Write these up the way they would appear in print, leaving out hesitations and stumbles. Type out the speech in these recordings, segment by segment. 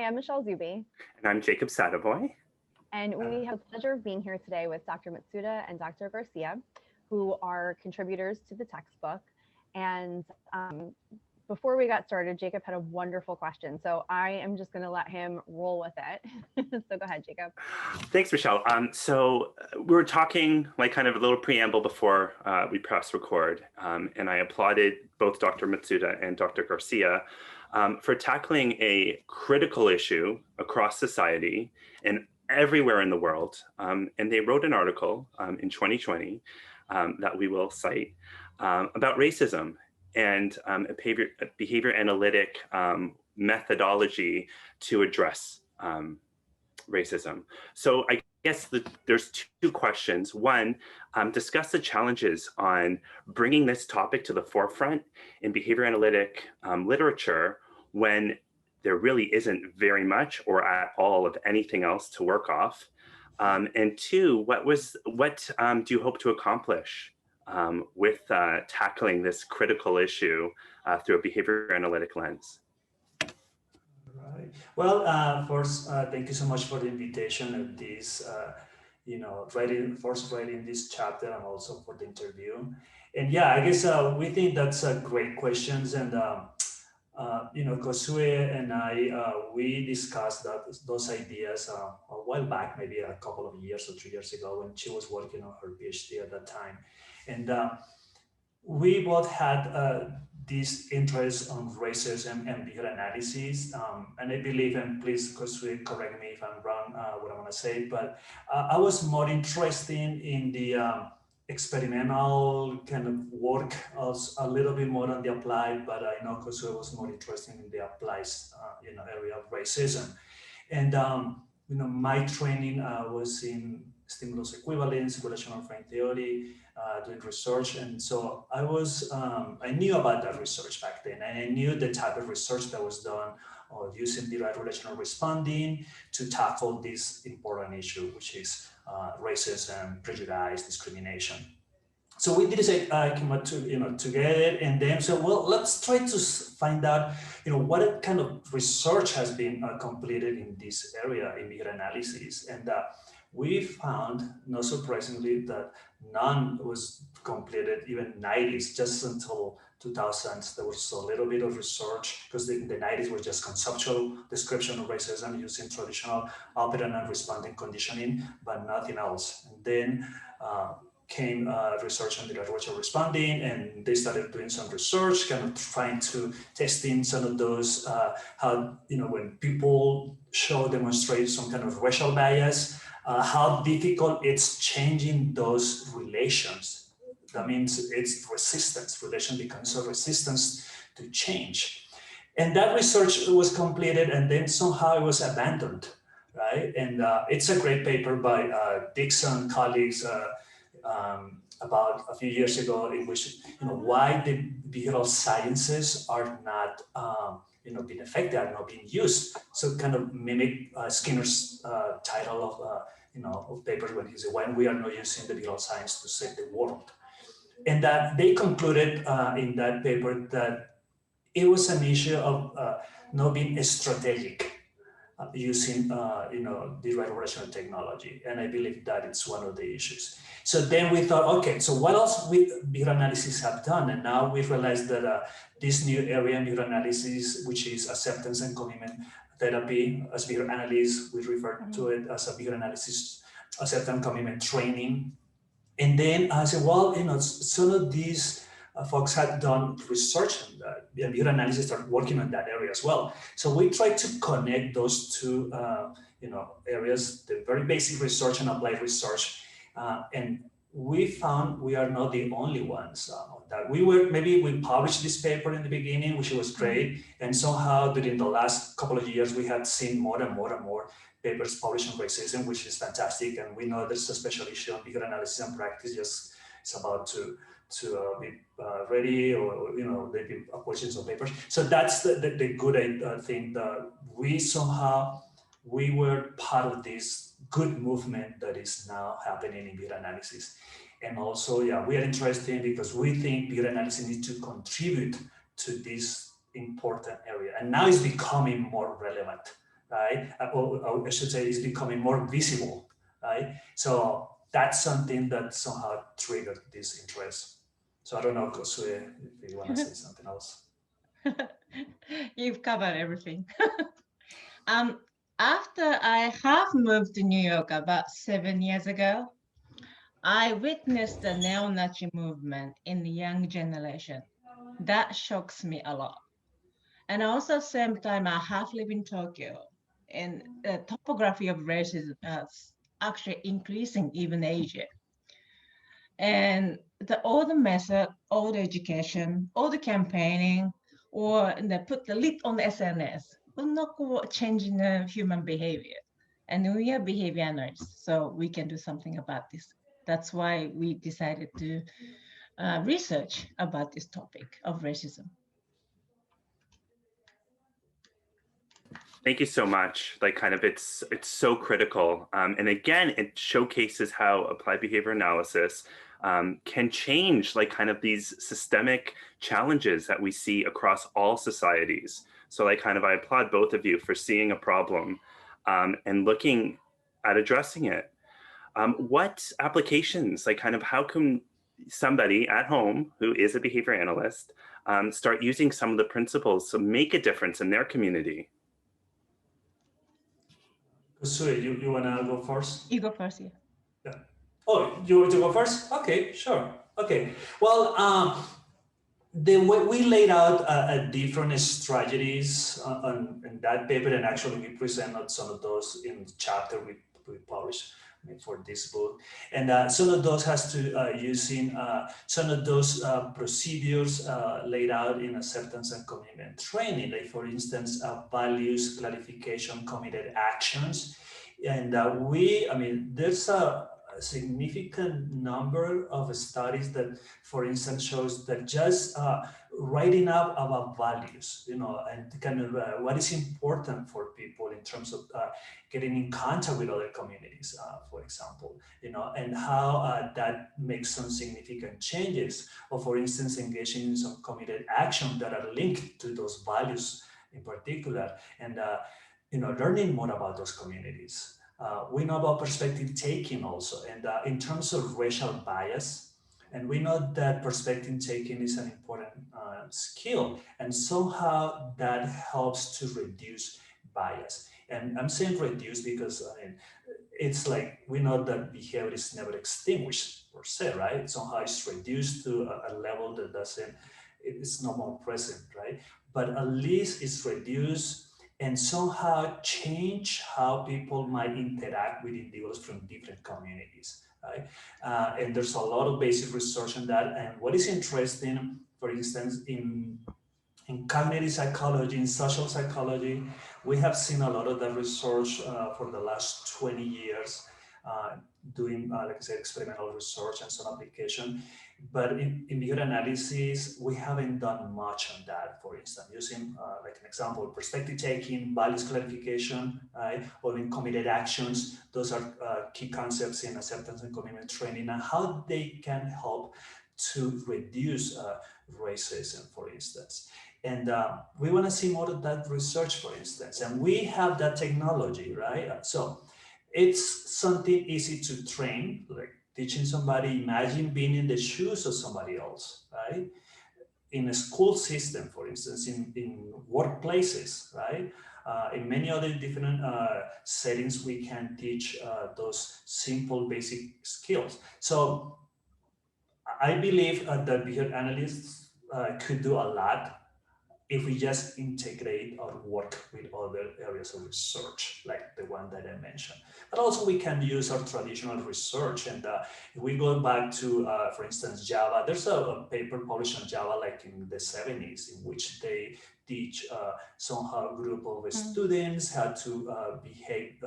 I'm Michelle Zuby. And I'm Jacob Sadavoy. And we have the pleasure of being here today with Dr. Matsuda and Dr. Garcia, who are contributors to the textbook. And before we got started, Jacob had a wonderful question. So I am just going to let him roll with it. So go ahead, Jacob. Thanks, Michelle. So we were talking like kind of a little preamble before we press record. And I applauded both Dr. Matsuda and Dr. Garcia for tackling a critical issue across society and everywhere in the world. And they wrote an article in 2020 that we will cite about racism and a behavior analytic methodology to address racism. So I guess there's two questions. One, discuss the challenges on bringing this topic to the forefront in behavior analytic literature when there really isn't very much or at all of anything else to work off. And two, what do you hope to accomplish with tackling this critical issue through a behavior analytic lens? Right. Well, first, thank you so much for the invitation of this, writing this chapter and also for the interview. And yeah, I guess we think that's great questions. And, Kozue and I, we discussed those ideas a while back, maybe a couple of years or 3 years ago when she was working on her PhD at that time. And we both had this interest on racism and behavior analysis. And I believe, and please Kozue, correct me if I'm wrong, what I want to say, but I was more interested in the experimental kind of work, a little bit more on the applied, but I know Kozue was more interested in the applied area of racism. And my training was in stimulus equivalence, relational frame theory, doing research. And so I knew about that research back then. And I knew the type of research that was done using derived relational responding to tackle this important issue, which is racism, prejudice, discrimination. So we did say came up together, and then so well, let's try to find out what kind of research has been completed in this area in behavior analysis, and we found, not surprisingly, that none was completed, even 90s, just until 2000s. There was a little bit of research because in the 90s were just conceptual description of racism using traditional operant and responding conditioning, but nothing else. And then came research on the directional responding, and they started doing some research, kind of trying to testing some of those, how, when people demonstrate some kind of racial bias, how difficult it's changing those relations. That means it's resistance. Relation becomes a resistance to change. And that research was completed and then somehow it was abandoned, right? And it's a great paper by Dixon colleagues about a few years ago in which, why the behavioral sciences are not being effective, are not being used. So kind of mimic Skinner's title of papers when he said, when we are not using the behavioral science to save the world. And that they concluded in that paper that it was an issue of not being strategic using derived relational technology. And I believe that it's one of the issues. So then we thought, okay, so what else behavior analysis have done? And now we realized that this new area in behavior analysis, which is acceptance and commitment therapy, as behavior analysts, we refer to it as a behavior analysis acceptance commitment training. And then I said, well, some of these folks had done research on that, and behavior analysis started working on that area as well. So we tried to connect those two, areas, the very basic research and applied research. And we found we are not the only ones on that. We published this paper in the beginning, which was great. And somehow during the last couple of years, we had seen more and more and more papers published on racism, which is fantastic. And we know there's a special issue on behavior analysis and practice, just it's about to be ready, or they've been publishing some papers. So that's the good thing that we were part of this good movement that is now happening in behavior analysis. And also, yeah, we are interested because we think behavior analysis needs to contribute to this important area. And now it's becoming more relevant, right? Or I should say is becoming more visible, right? So that's something that somehow triggered this interest. So I don't know, Kozue, if you want to say something else. You've covered everything. um, After I have moved to New York about 7 years ago, I witnessed the neo-Nazi movement in the young generation. That shocks me a lot. And also, same time, I have lived in Tokyo, and the topography of racism is actually increasing even Asia. And all the method, all the education, all the campaigning, or they put the lid on the SNS will not go changing the human behavior. And we are behavior analysts, so we can do something about this. That's why we decided to research about this topic of racism. Thank you so much. Like kind of it's so critical. And again, it showcases how applied behavior analysis can change like kind of these systemic challenges that we see across all societies. So like kind of I applaud both of you for seeing a problem and looking at addressing it. What applications, like kind of how can somebody at home who is a behavior analyst start using some of the principles to make a difference in their community? Kozue, you want to go first? You go first, yeah. Yeah. Oh, you want to go first? Okay, sure. Okay. Well, the way we laid out different strategies in that paper, and actually we presented some of those in the chapter we published for this book. And some of those has to using some of those procedures laid out in acceptance and commitment training, like for instance, values, clarification, committed actions. And there's a significant number of studies that, for instance, shows that just writing up about values, and kind of what is important for people in terms of getting in contact with other communities, for example, and how that makes some significant changes, or for instance, engaging in some committed action that are linked to those values in particular, and learning more about those communities. We know about perspective taking also, and in terms of racial bias, and we know that perspective taking is an important skill, and somehow that helps to reduce bias. And I'm saying reduce because it's like we know that behavior is never extinguished per se, right? Somehow it's reduced to a level that it's no more present, right? But at least it's reduced and somehow change how people might interact with individuals from different communities, right? And there's a lot of basic research on that. And what is interesting, for instance, in cognitive psychology, in social psychology, we have seen a lot of that research for the last 20 years, doing, like I said, experimental research and some application. But in behavior analysis, we haven't done much on that, for instance, using like an example, perspective taking, values clarification, right? Or in committed actions. Those are key concepts in acceptance and commitment training, and how they can help to reduce racism, for instance. And we want to see more of that research, for instance, and we have that technology, right? So it's something easy to train, like teaching somebody, imagine being in the shoes of somebody else, right? In a school system, for instance, in workplaces, right? In many other different settings, we can teach those simple basic skills. So I believe that behavior analysts could do a lot if we just integrate or work with other areas of research, like the one that I mentioned. But also we can use our traditional research. And if we go back to, for instance, Java, there's a paper published on Java like in the 70s, in which they teach somehow a group of students how to behave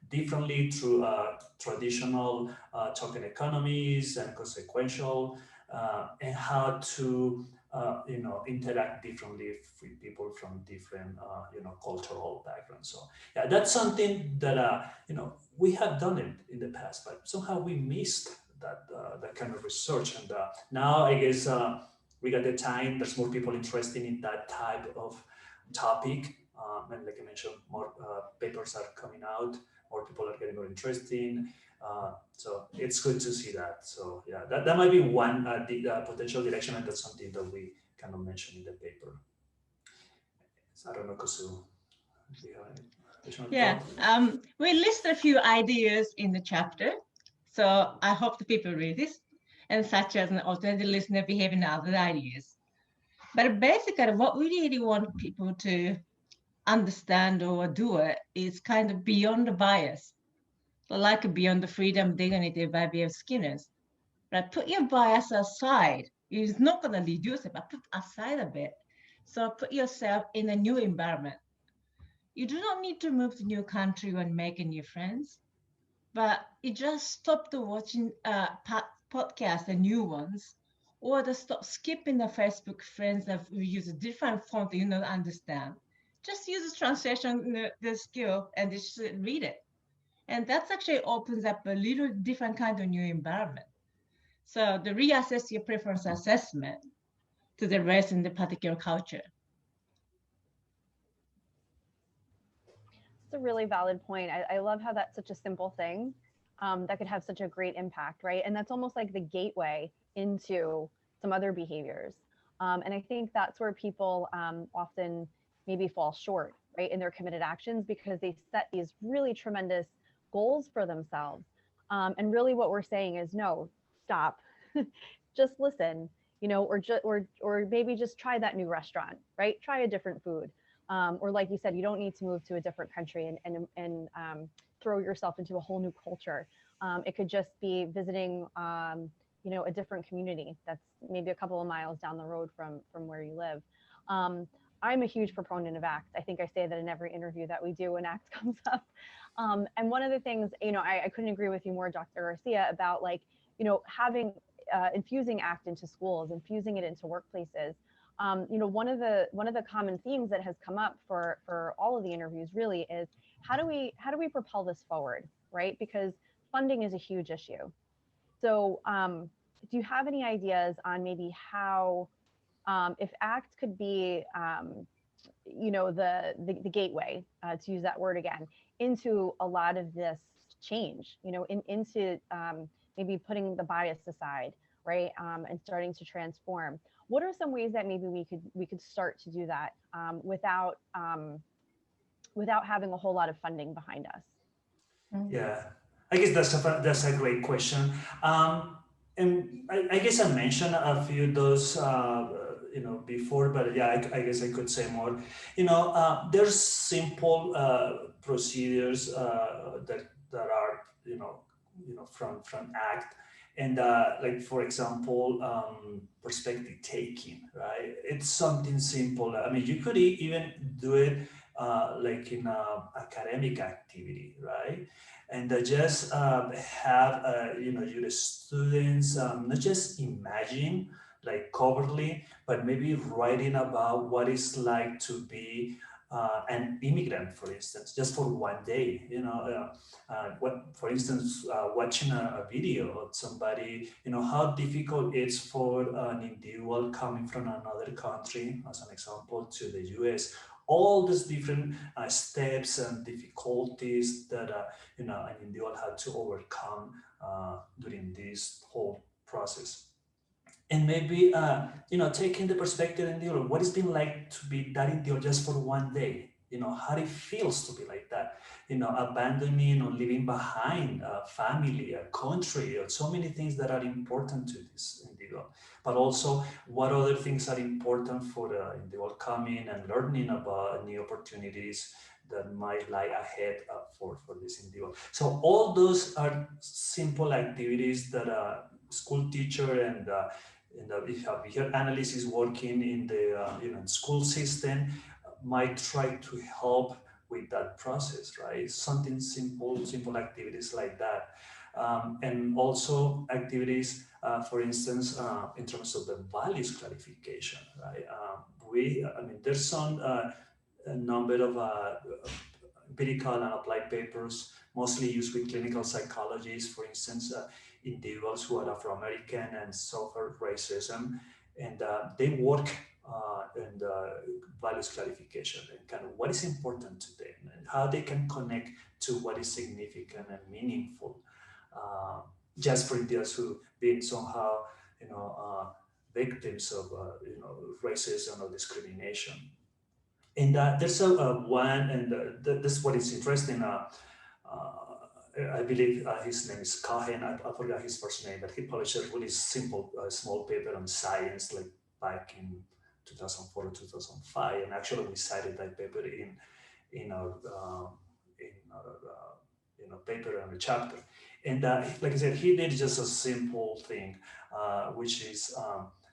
differently through traditional token economies and consequential, and how to interact differently with people from different, cultural backgrounds. So yeah, that's something that, we have done it in the past, but somehow we missed that kind of research. And now I guess we got the time, there's more people interested in that type of topic. And like I mentioned, more papers are coming out, more people are getting more interested. So it's good to see that. So yeah, that might be one potential direction, and that's something that we kind of mentioned in the paper. So I don't know, Kozue, do you have any additional Yeah, thought? we list a few ideas in the chapter. So I hope the people read this, and such as an alternative listener behavior and other ideas. But basically, what we really want people to understand or do it is kind of beyond the bias, like beyond the freedom, dignity by B.F. Skinner's. But put your bias aside. It's not going to reduce it, but put aside a bit. So put yourself in a new environment. You do not need to move to a new country and make new friends, but you just stop the watching podcasts, the new ones, or just stop skipping the Facebook friends that use a different font that you don't understand. Just use the translation, the skill, and just read it. And that actually opens up a little different kind of new environment. So the reassess your preference assessment to the race in the particular culture. It's a really valid point. I love how that's such a simple thing that could have such a great impact, right? And that's almost like the gateway into some other behaviors. And I think that's where people often maybe fall short, right, in their committed actions because they set these really tremendous goals for themselves. And really, what we're saying is, no, stop, just listen, or maybe just try that new restaurant, right? Try a different food or like you said, you don't need to move to a different country and throw yourself into a whole new culture. It could just be visiting, a different community that's maybe a couple of miles down the road from where you live. I'm a huge proponent of ACT. I think I say that in every interview that we do when ACT comes up. And one of the things, I couldn't agree with you more, Dr. Garcia, about having infusing ACT into schools, infusing it into workplaces. One of the common themes that has come up for all of the interviews really is how do we propel this forward, right? Because funding is a huge issue. So do you have any ideas on maybe how if ACT could be the gateway, to use that word again, into a lot of this change, into maybe putting the bias aside, right, and starting to transform? What are some ways that maybe we could start to do that without having a whole lot of funding behind us? Yeah, I guess that's a great question. And I guess I mentioned a few of those, before, but yeah, I guess I could say more. There's simple procedures that are, from ACT. And like, for example, perspective taking, right? It's something simple. I mean, you could even do it like in academic activity, right? And just have, your students not just imagine like covertly, but maybe writing about what it's like to be an immigrant, for instance, just for one day. For instance, watching a video of somebody, how difficult it is for an individual coming from another country, as an example, to the US. All these different steps and difficulties that an individual had to overcome during this whole process. And maybe taking the perspective and what it's been like to be that individual just for one day, how it feels to be like that, abandoning or leaving behind a family, a country, or so many things that are important to this individual. But also what other things are important for the individual coming and learning about new opportunities that might lie ahead for this individual. So all those are simple activities that a school teacher and if a behavior analyst is working in the school system, might try to help with that process, right? Something simple activities like that. And also activities, for instance, in terms of the values clarification, right? There's some a number of empirical and applied papers, mostly used with clinical psychologists, for instance, individuals who are Afro-American and suffer racism, and they work and values clarification and kind of what is important to them and how they can connect to what is significant and meaningful. Just for Indians who been somehow, victims of, racism or discrimination. And there's one, and this is what is interesting. I believe his name is Cohen. I forgot his first name, but he published a really simple, small paper on science, like back in 2004 or 2005. And actually, we cited that paper in our paper and a chapter. And like I said, he did just a simple thing, which is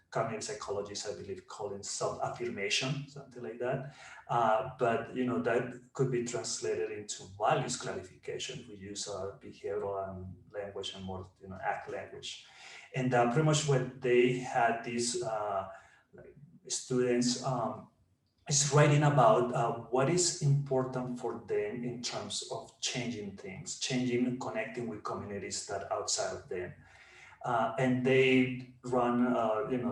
cognitive psychologists, I believe, call it self-affirmation, something like that. But that could be translated into values clarification. We use behavioral and language and more act language. And pretty much what they had these students is writing about what is important for them in terms of changing things, changing and connecting with communities that are outside of them. And they run,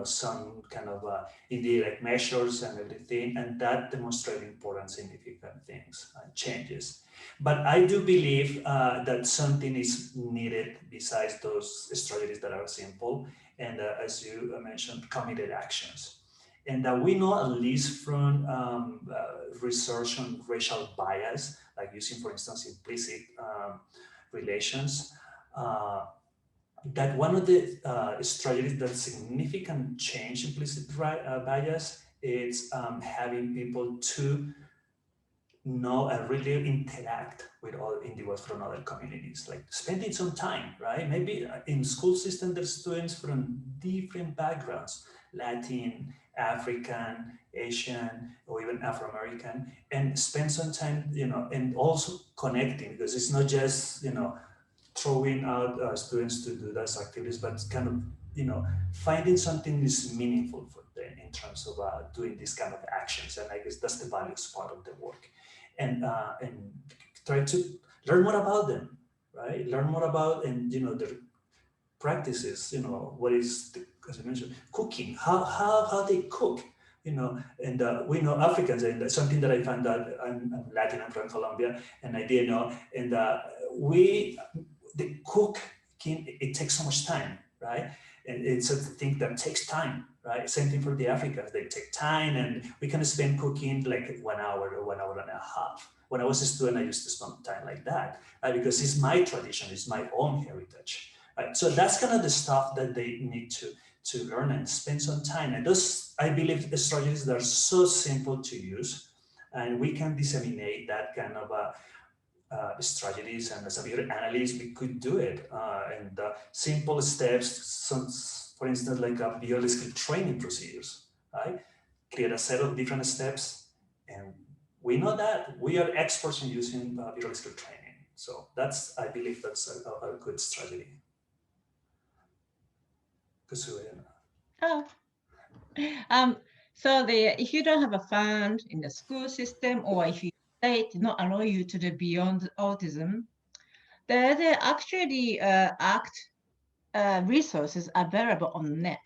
some kind of indirect measures and everything, and that demonstrate important, significant things, changes. But I do believe that something is needed besides those strategies that are simple, and as you mentioned, committed actions. And we know, at least from research on racial bias, like using, for instance, implicit relations, that one of the strategies that significant change implicit bias is having people to know and really interact with all individuals from other communities, like spending some time, right? Maybe in school system, there's students from different backgrounds, Latin, African, Asian, or even Afro-American, and spend some time, and also connecting, because it's not just, throwing out students to do those activities, but kind of, finding something is meaningful for them in terms of doing these kind of actions. And I guess that's the values part of the work. And try to learn more about them, right? Learn more about, and, their practices, what is, as I mentioned, cooking, how they cook, and we know Africans, and something that I found out, I'm Latin, I'm from Colombia, and I didn't know, and the cooking, it takes so much time, right? And it's a thing that takes time, right? Same thing for the Africans, they take time, and we can spend cooking like 1 hour or 1 hour and a half. When I was a student, I used to spend time like that, right? Because it's my tradition, it's my own heritage, right? So that's kind of the stuff that they need to learn and spend some time. And those, I believe, the strategies that are so simple to use, and we can disseminate that kind of strategies, and as a behavior analyst, we could do it. And simple steps, some, for instance, like a behavioral skill training procedures, right? Create a set of different steps, and we know that we are experts in using behavioral skill training. So that's, I believe, that's a good strategy. Kozue. Oh. So if you don't have a fund in the school system, or if you state did not allow you to do beyond autism, there actually ACT resources available on the net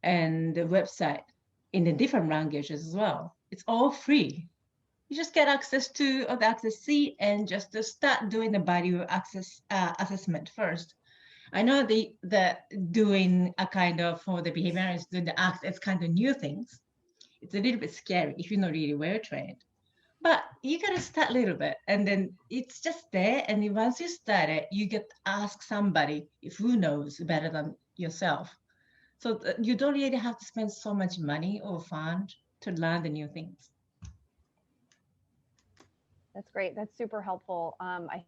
and the website in the different languages as well. It's all free. You just get access to the access sheet and just to start doing the value access assessment first. I know the doing a kind of, for the behavioralists, doing the ACT, it's kind of new things. It's a little bit scary if you're not really well trained. But you gotta start a little bit, and then it's just there. And then once you start it, you get to ask somebody if who knows better than yourself. So you don't really have to spend so much money or fund to learn the new things. That's great. That's super helpful. I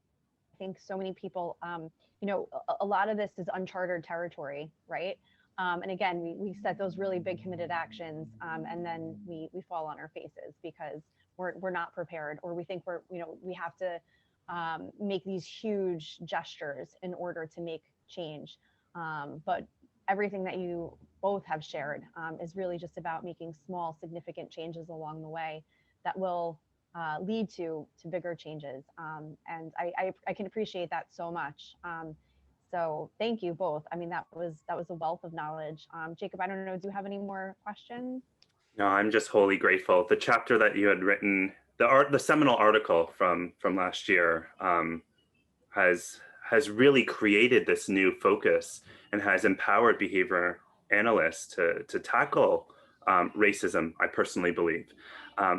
think so many people, a lot of this is uncharted territory, right? And again, we set those really big committed actions, and then we fall on our faces because we're not prepared, or we think we have to make these huge gestures in order to make change. But everything that you both have shared is really just about making small, significant changes along the way that will lead to bigger changes. And I can appreciate that so much. So thank you both. I mean, that was a wealth of knowledge. Jacob, I don't know, do you have any more questions? No, I'm just wholly grateful. The chapter that you had written, the seminal article from last year, has really created this new focus and has empowered behavior analysts to tackle racism, I personally believe.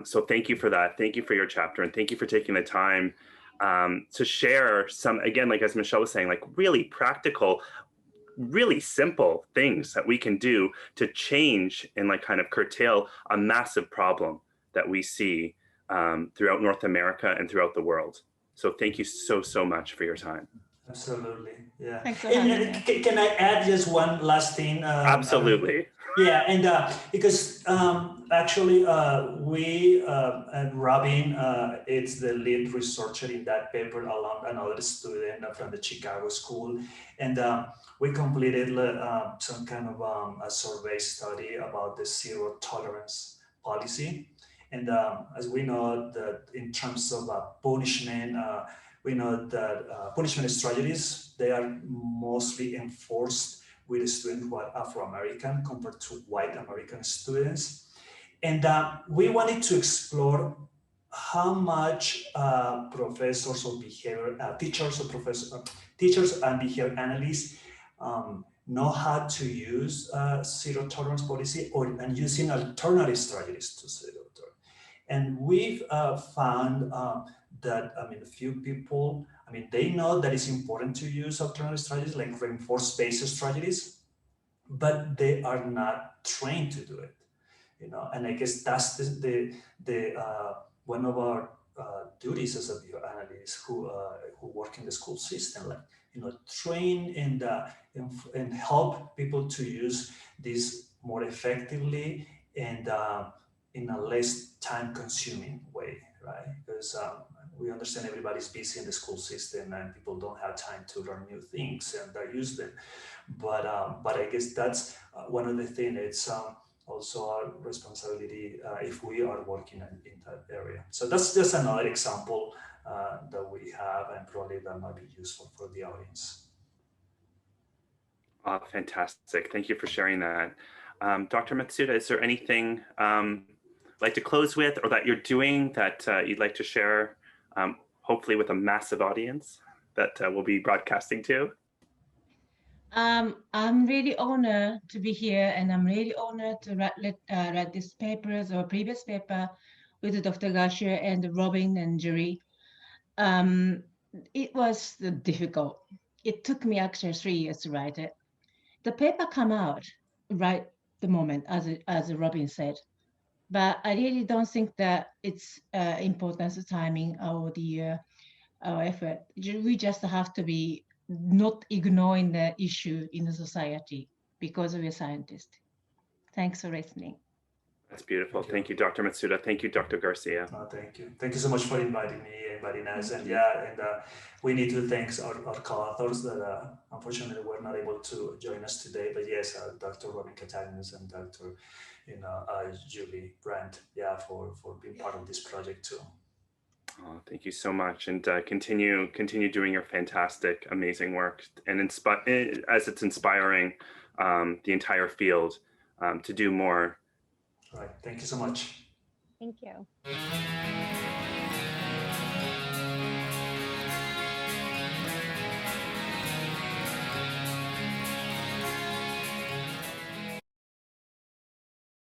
So thank you for that. Thank you for your chapter, and thank you for taking the time to share some, again, like as Michelle was saying, like really practical, really simple things that we can do to change and like kind of curtail a massive problem that we see throughout North America and throughout the world. So thank you so much for your time. Absolutely, yeah. Thanks for having me. Can I add just one last thing? Absolutely. Yeah, and because actually we and Robin, it's the lead researcher in that paper, along another student from the Chicago school, and we completed some kind of a survey study about the zero tolerance policy, and as we know that in terms of punishment. We know that punishment strategies, they are mostly enforced with students who are Afro-American compared to white American students. And we wanted to explore how much professors or behavior, teachers or professors, teachers and behavior analysts know how to use zero tolerance policy and using alternative strategies to zero tolerance. And we've found that, a few people, they know that it's important to use alternative strategies like reinforcement-based strategies, but they are not trained to do it, and I guess that's the one of our duties as a behavior analyst who work in the school system, like, train and help people to use this more effectively and in a less time-consuming way, right? Because we understand everybody's busy in the school system and people don't have time to learn new things and use them. But I guess that's one of the things. It's also our responsibility if we are working in that area. So that's just another example that we have, and probably that might be useful for the audience. Fantastic. Thank you for sharing that. Dr. Matsuda, is there anything like to close with, or that you're doing that you'd like to share, hopefully with a massive audience that we'll be broadcasting to? I'm really honored to be here, and I'm really honored to write these papers or previous paper with Dr. Garcia and Robin and Jury. It was difficult. It took me actually 3 years to write it. The paper came out right the moment, as Robin said, but I really don't think that it's importance of timing or the our effort. We just have to be not ignoring the issue in the society because we're scientists. Thanks for listening. That's beautiful. Thank you, Dr. Matsuda. Thank you, Dr. Garcia. Thank you. Thank you so much for inviting me, inviting us. And we need to thank our co-authors that unfortunately were not able to join us today. But yes, Dr. Robin Catanius and Dr. Julie Brandt, for being part of this project too. Oh, thank you so much, and continue doing your fantastic, amazing work, and as it's inspiring the entire field to do more. All right. Thank you so much. Thank you.